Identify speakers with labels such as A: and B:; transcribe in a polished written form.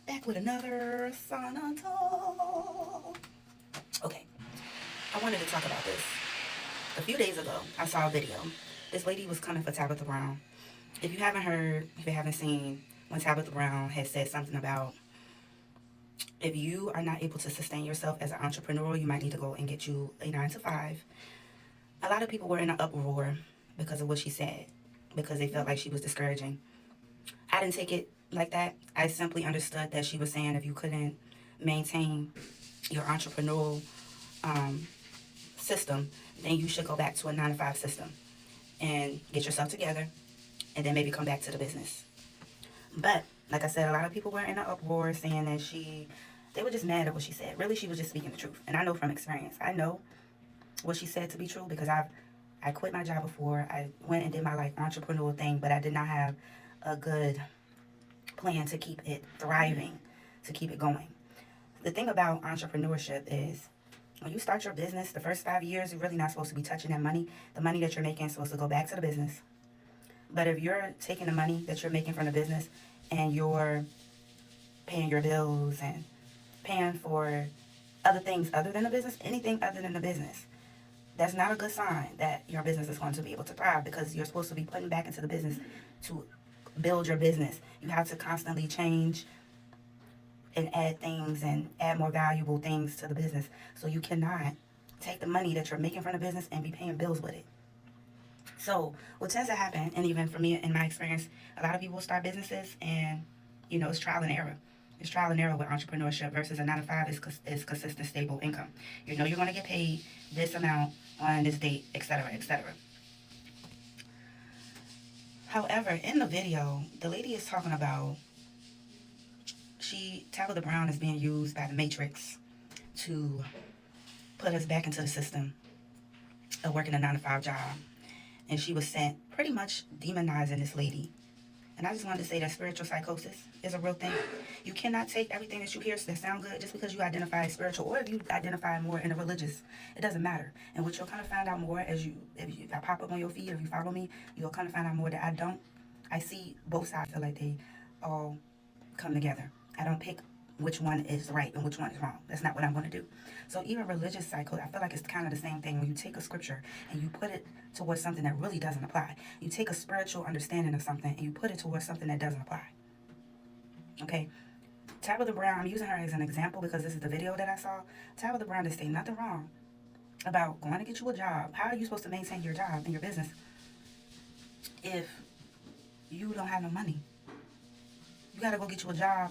A: back with another sonata. Okay, I wanted to talk about this. A few days ago, I saw a video. This lady was coming for Tabitha Brown. If you haven't heard, if you haven't seen, when Tabitha Brown had said something about if you are not able to sustain yourself as an entrepreneur, you might need to go and get you a 9 to 5. A lot of people were in an uproar because of what she said, because they felt like she was discouraging. I didn't take it like that. I simply understood that she was saying if you couldn't maintain your entrepreneurial um, system, then you should go back to a 9 to 5 system and get yourself together and then maybe come back to the business. But like I said, a lot of people were in an uproar saying that they were just mad at what she said. Really, she was just speaking the truth. And I know from experience, I know what she said to be true because I quit my job before. I went and did my like entrepreneurial thing, but I did not have a good plan to keep it thriving, to keep it going. The thing about entrepreneurship is when you start your business, the first 5 years, you're really not supposed to be touching that money. The money that you're making is supposed to go back to the business. But if you're taking the money that you're making from the business and you're paying your bills and paying for other things other than the business, anything other than the business, that's not a good sign that your business is going to be able to thrive because you're supposed to be putting back into the business to build your business. You have to constantly change and add things and add more valuable things to the business. So you cannot take the money that you're making from the business and be paying bills with it. So what tends to happen, and even for me in my experience, a lot of people start businesses and, it's trial and error. It's trial and error with entrepreneurship versus a 9 to 5 is consistent, stable income. You know you're going to get paid this amount on this date, etc., etc. However, in the video, the lady is talking about Tabitha Brown is being used by the Matrix to put us back into the system of working a 9 to 5 job. And she was sent pretty much demonizing this lady. And I just wanted to say that spiritual psychosis is a real thing. You cannot take everything that you hear that sound good just because you identify as spiritual or if you identify more in a religious. It doesn't matter. And what you'll kind of find out more if I pop up on your feed, if you follow me, you'll kind of find out more that I see both sides. I feel like they all come together. I don't pick which one is right and which one is wrong. That's not what I'm going to do. So even religious psycho, I feel like it's kind of the same thing. When you take a scripture and you put it towards something that really doesn't apply. You take a spiritual understanding of something and you put it towards something that doesn't apply. Okay? Tabitha Brown, I'm using her as an example because this is the video that I saw. Tabitha Brown didn't say nothing wrong about going to get you a job. How are you supposed to maintain your job and your business if you don't have no money? You got to go get you a job